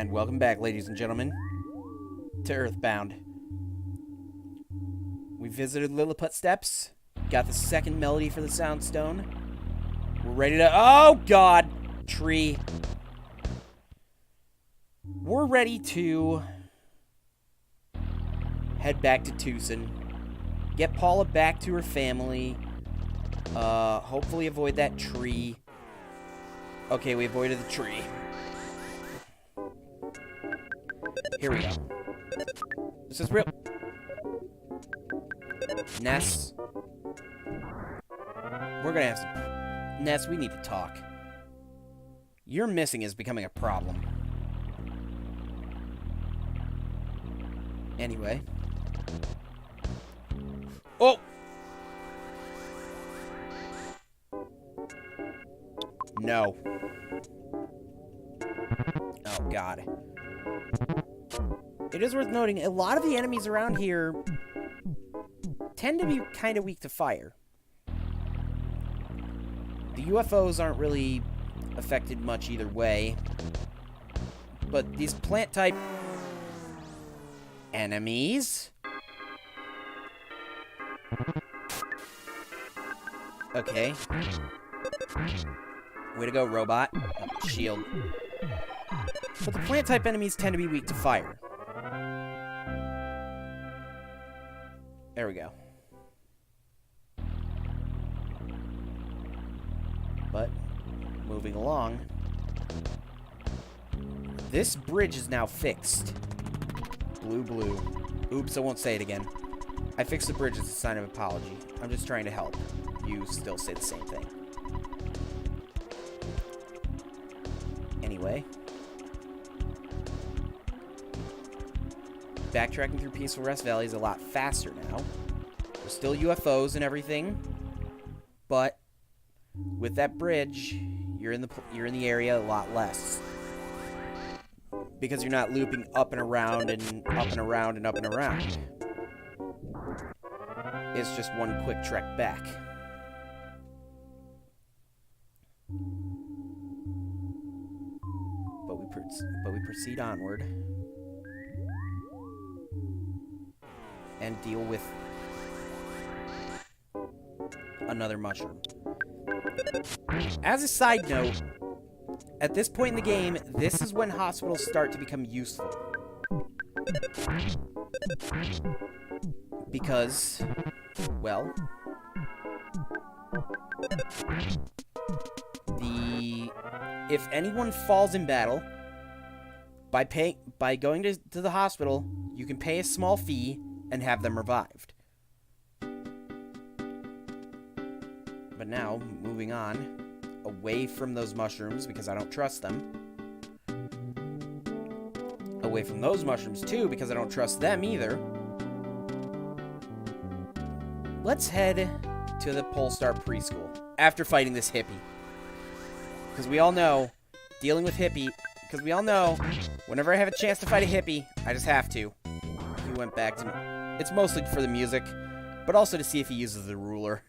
And welcome back, ladies and gentlemen, to Earthbound. We visited Lilliput Steps, got the second melody for the Soundstone. We're ready to... Oh, God! Tree. We're ready to head back to Tucson, get Paula back to her family, hopefully avoid that tree. Okay, we avoided the tree. Here we go. This is real. Ness. We're gonna have some... Ness, we need to talk. Your missing is becoming a problem. Anyway. Oh! No. Oh, God. It is worth noting, a lot of the enemies around here tend to be kind of weak to fire. The UFOs aren't really affected much either way. But these plant-type enemies... Okay. Way to go, robot. Oh, shield. But the plant-type enemies tend to be weak to fire. There we go. But, moving along. This bridge is now fixed. Blue, blue. Oops, I won't say it again. I fixed the bridge as a sign of apology. I'm just trying to help. You still say the same thing. Anyway. Backtracking through Peaceful Rest Valley is a lot faster now. There's still UFOs and everything, but with that bridge, you're in the area a lot less. Because you're not looping up and around and up and around and up and around. It's just one quick trek back. But we proceed onward. And deal with another mushroom. As a side note, at this point in the game, this is when hospitals start to become useful. Because, well, if anyone falls in battle, by going to the hospital, you can pay a small fee and have them revived. But now, moving on, away from those mushrooms, because I don't trust them. Away from those mushrooms, too, because I don't trust them either. Let's head to the Polestar Preschool, after fighting this hippie. Because we all know, dealing with hippie, because we all know, whenever I have a chance to fight a hippie, I just have to. He went back to... It's mostly for the music, but also to see if he uses the ruler.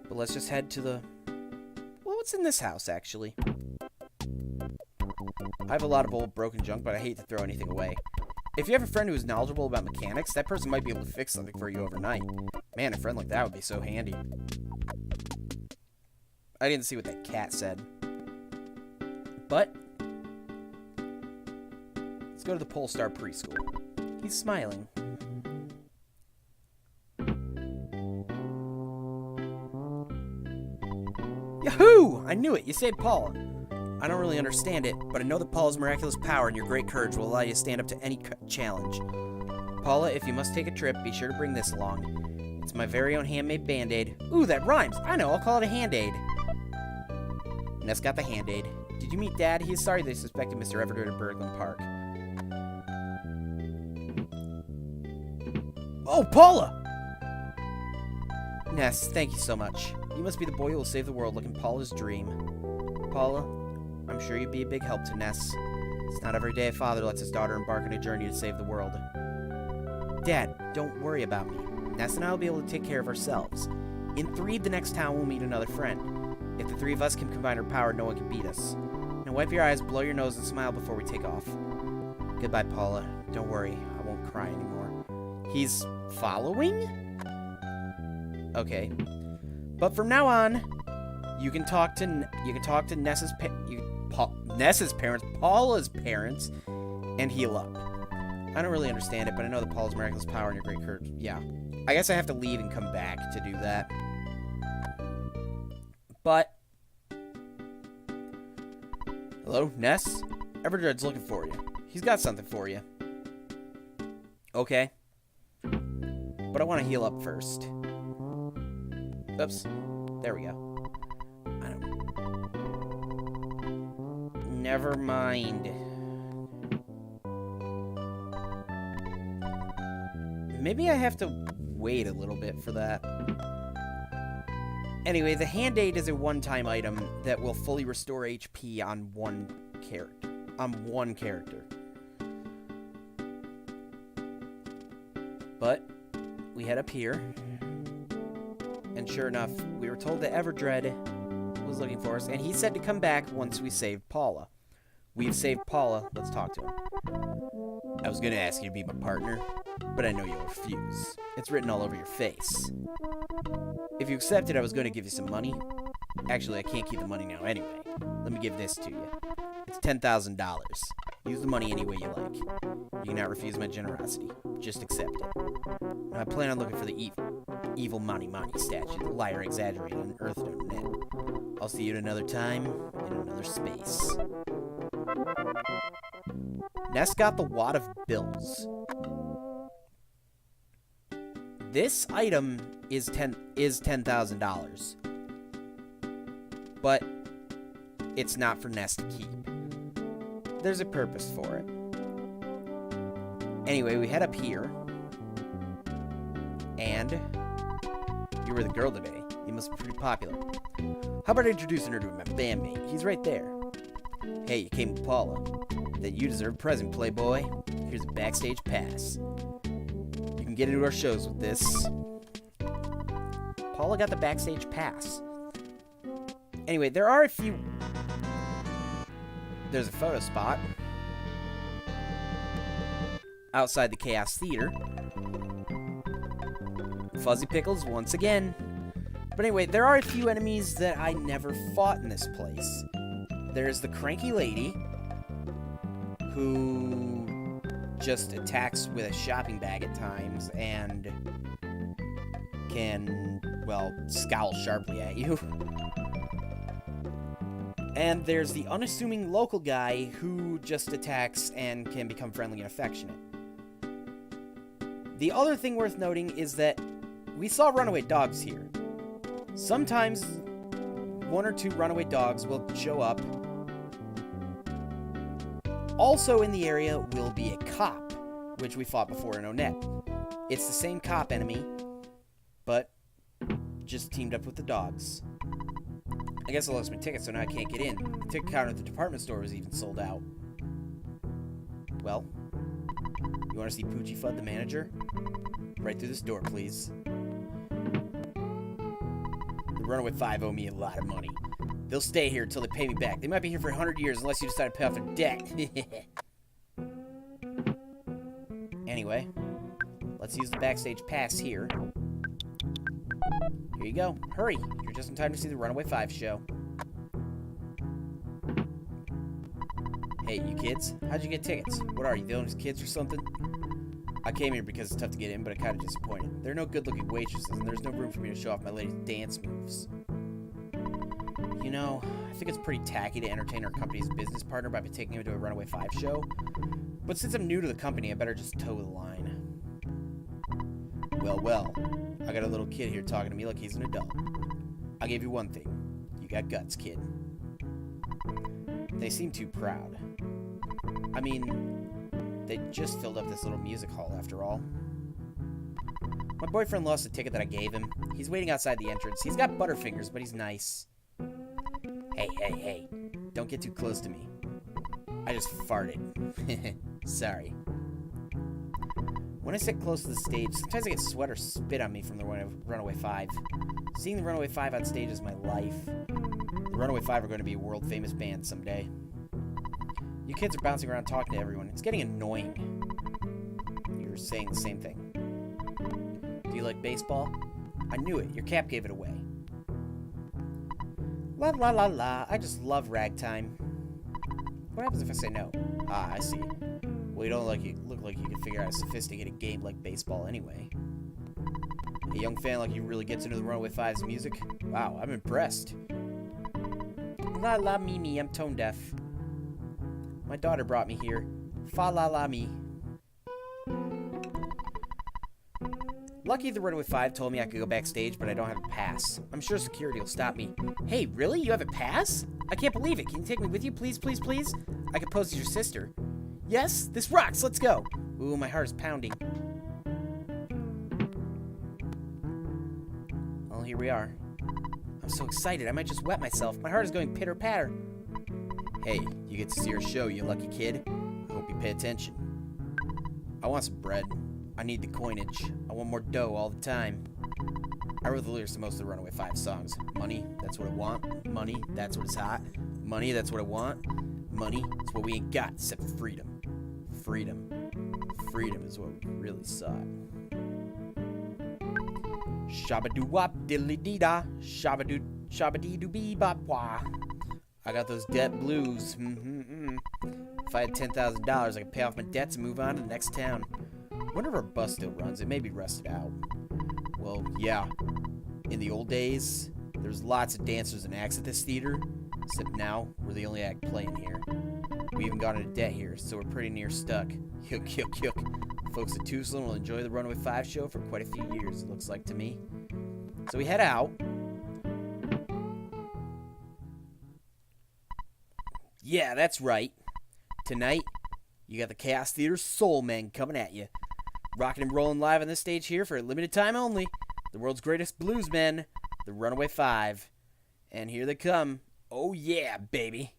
But let's just head to the... Well, what's in this house, actually? I have a lot of old broken junk, but I hate to throw anything away. If you have a friend who is knowledgeable about mechanics, that person might be able to fix something for you overnight. Man, a friend like that would be so handy. I didn't see what that cat said. But... let's go to the Polestar Preschool. He's smiling. Yahoo! I knew it! You saved Paula. I don't really understand it, but I know that Paula's miraculous power and your great courage will allow you to stand up to any challenge. Paula, if you must take a trip, be sure to bring this along. It's my very own handmade Band-Aid. Ooh, that rhymes! I know, I'll call it a Hand-Aid. Ness got the Hand-Aid. Did you meet Dad? He is sorry they suspected Mr. Everett at Berglund Park. Oh, Paula! Ness, thank you so much. You must be the boy who will save the world, looking Paula's dream. Paula, I'm sure you'd be a big help to Ness. It's not every day a father lets his daughter embark on a journey to save the world. Dad, don't worry about me. Ness and I will be able to take care of ourselves. In Threed, the next town, we'll meet another friend. If the three of us can combine our power, no one can beat us. Now wipe your eyes, blow your nose, and smile before we take off. Goodbye, Paula. Don't worry, I won't cry anymore. He's following? Okay. But from now on, you can talk to Nessa's parents, Paula's parents, and heal up. I don't really understand it, but I know that Paula's miraculous power and your great courage. Yeah. I guess I have to leave and come back to do that. But hello, Ness? Everdread's looking for you. He's got something for you. Okay. But I want to heal up first. Oops. There we go. I don't... Never mind. Maybe I have to wait a little bit for that. Anyway, the Hand-Aid is a one-time item that will fully restore HP on one character. But we head up here, and sure enough, we were told that Everdread was looking for us, and he said to come back once we saved Paula. We've saved Paula. Let's talk to him. I was going to ask you to be my partner, but I know you'll refuse. It's written all over your face. If you accepted, I was going to give you some money. Actually, I can't keep the money now anyway. Let me give this to you. It's $10,000. Use the money any way you like. You cannot refuse my generosity. Just accept it. Now, I plan on looking for the evil Mani statue, the liar exaggerated on Earthbound. I'll see you at another time, in another space. Ness got the wad of bills. This item is $10,000. But it's not for Ness to keep. There's a purpose for it. Anyway, we head up here. And you were the girl today. You must be pretty popular. How about introducing her to my bandmate? He's right there. Hey, you came with Paula. Then you deserve a present, playboy. Here's a backstage pass. You can get into our shows with this. Paula got the backstage pass. Anyway, there are a few... There's a photo spot outside the Chaos Theater. Fuzzy Pickles once again. But anyway, there are a few enemies that I never fought in this place. There's the cranky lady, who just attacks with a shopping bag at times and can, well, scowl sharply at you. And there's the unassuming local guy who just attacks and can become friendly and affectionate. The other thing worth noting is that we saw runaway dogs here. Sometimes one or two runaway dogs will show up. Also in the area will be a cop, which we fought before in Onett. It's the same cop enemy, but just teamed up with the dogs. I guess I lost my ticket, so now I can't get in. The ticket counter at the department store was even sold out. Well, you want to see Poochie Fudd, the manager? Right through this door, please. The Runaway Five owe me a lot of money. They'll stay here until they pay me back. They might be here for 100 years unless you decide to pay off their debt. Anyway, let's use the backstage pass here. Here you go. Hurry. You're just in time to see the Runaway Five show. Hey, you kids. How'd you get tickets? What are you, the owner's kids or something? I came here because it's tough to get in, but I'm kind of disappointed. There are no good-looking waitresses, and there's no room for me to show off my lady's dance moves. You know, I think it's pretty tacky to entertain our company's business partner by taking him to a Runaway Five show. But since I'm new to the company, I better just toe the line. Well, I got a little kid here talking to me like he's an adult. I'll give you one thing. You got guts, kid. They seem too proud. I mean, they just filled up this little music hall after all. My boyfriend lost a ticket that I gave him. He's waiting outside the entrance. He's got butterfingers, but he's nice. Hey. Don't get too close to me. I just farted. Sorry. When I sit close to the stage, sometimes I get sweat or spit on me from the Runaway Five. Seeing the Runaway Five on stage is my life. The Runaway Five are going to be a world-famous band someday. You kids are bouncing around talking to everyone. It's getting annoying. You're saying the same thing. Do you like baseball? I knew it. Your cap gave it away. La la la la. I just love ragtime. What happens if I say no? Ah, I see. Well, you don't look like you can figure out a sophisticated game like baseball anyway. A young fan like you really gets into the Runaway Five's music? Wow, I'm impressed. La la me me, I'm tone deaf. My daughter brought me here. Fa la la me. Lucky the Runaway Five told me I could go backstage, but I don't have a pass. I'm sure security will stop me. Hey, really? You have a pass? I can't believe it. Can you take me with you, please, please, please? I could pose as your sister. Yes? This rocks. Let's go. Ooh, my heart is pounding. Well, here we are. I'm so excited. I might just wet myself. My heart is going pitter-patter. Hey, you get to see our show, you lucky kid. I hope you pay attention. I want some bread. I need the coinage. I want more dough all the time. I wrote the lyrics to most of the Runaway Five songs. Money, that's what I want. Money, that's what is hot. Money, that's what I want. Money, it's what we ain't got except for freedom. Freedom. Freedom is what we really sought. Shabba-doo-wop, diddly-dee-da. Shabba-doo-bee-bop-wah. I got those debt blues. If I had $10,000, I could pay off my debts and move on to the next town. Wonder if our bus still runs. It may be rusted out. Well, yeah. In the old days, there's lots of dancers and acts at this theater. Except now, we're the only act playing here. We even got into debt here, so we're pretty near stuck. Yuck, yuck, yuck. Folks at Tucson will enjoy the Runaway Five show for quite a few years, it looks like to me. So we head out. Yeah, that's right. Tonight, you got the Chaos Theater Soul Men coming at you. Rocking and rolling live on this stage here for a limited time only. The world's greatest bluesmen, the Runaway Five. And here they come. Oh yeah, baby.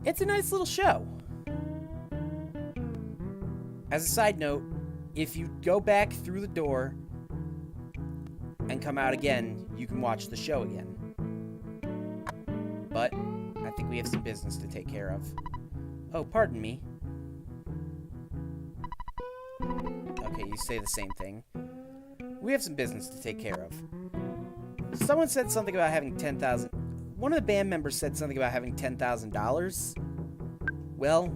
It's a nice little show. As a side note, if you go back through the door and come out again, you can watch the show again. But I think we have some business to take care of. Oh, pardon me. Okay, you say the same thing. We have some business to take care of. Someone said something about having 10,000. One of the band members said something about having $10,000. Well,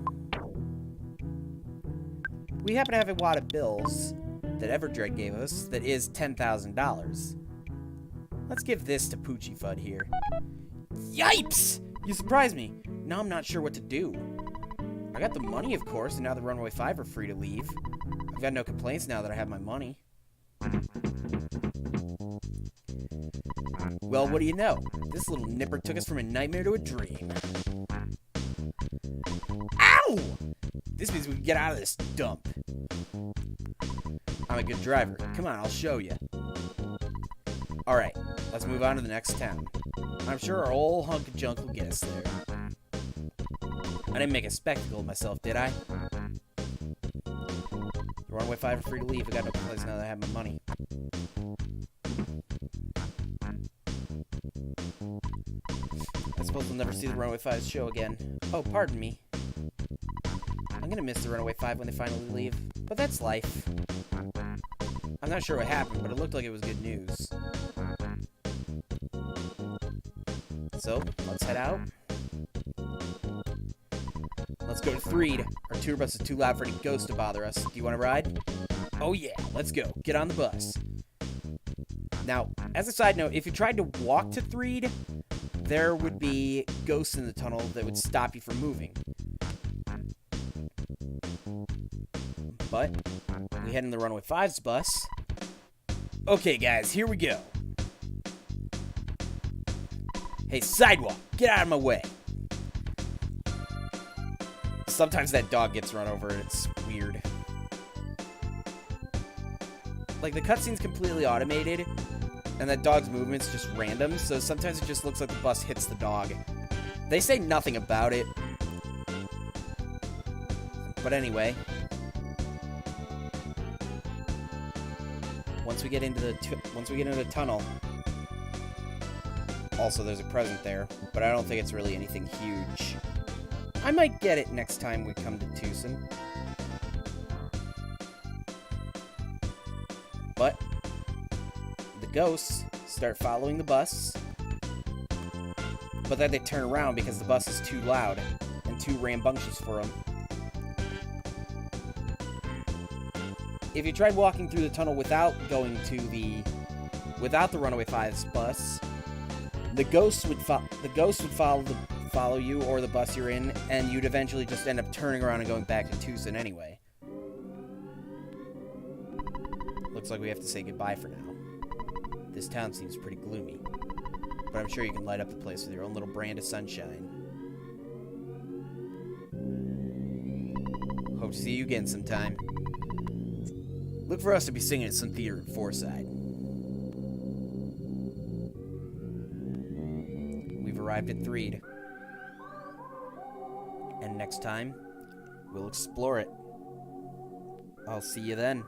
we happen to have a wad of bills that Everdread gave us that is $10,000. Let's give this to Poochie Fudd here. Yipes! You surprised me. Now I'm not sure what to do. I got the money, of course, and now the Runaway Five are free to leave. I've got no complaints now that I have my money. Well, what do you know? This little nipper took us from a nightmare to a dream. Ow! This means we can get out of this dump. I'm a good driver. Come on, I'll show you. Alright, let's move on to the next town. I'm sure our old hunk of junk will get us there. I didn't make a spectacle of myself, did I? The Runaway Five are free to leave. I got no complaints now that I have my money. I suppose we'll never see the Runaway Five's show again. Oh, pardon me. I'm gonna miss the Runaway Five when they finally leave, but that's life. I'm not sure what happened, but it looked like it was good news. So, let's head out. Let's go to Threed. Our tour bus is too loud for any ghost to bother us. Do you want to ride? Oh yeah, let's go. Get on the bus. Now, as a side note, if you tried to walk to Threed, there would be ghosts in the tunnel that would stop you from moving. But we head in the Runaway Five's bus. Okay, guys, here we go. Hey, sidewalk, get out of my way. Sometimes that dog gets run over and it's weird. Like, the cutscene's completely automated, and that dog's movement's just random, so sometimes it just looks like the bus hits the dog. They say nothing about it. But anyway. Once we get into the tunnel. Also, there's a present there, but I don't think it's really anything huge. I might get it next time we come to Tucson. But the ghosts start following the bus, but then they turn around because the bus is too loud and too rambunctious for them. If you tried walking through the tunnel without the Runaway Five's bus, the ghosts would follow you or the bus you're in, and you'd eventually just end up turning around and going back to Tucson anyway. Looks like we have to say goodbye for now. This town seems pretty gloomy, but I'm sure you can light up the place with your own little brand of sunshine. Hope to see you again sometime. Look for us to be singing at some theater in Forsyth. We've arrived at Threed. And next time, we'll explore it. I'll see you then.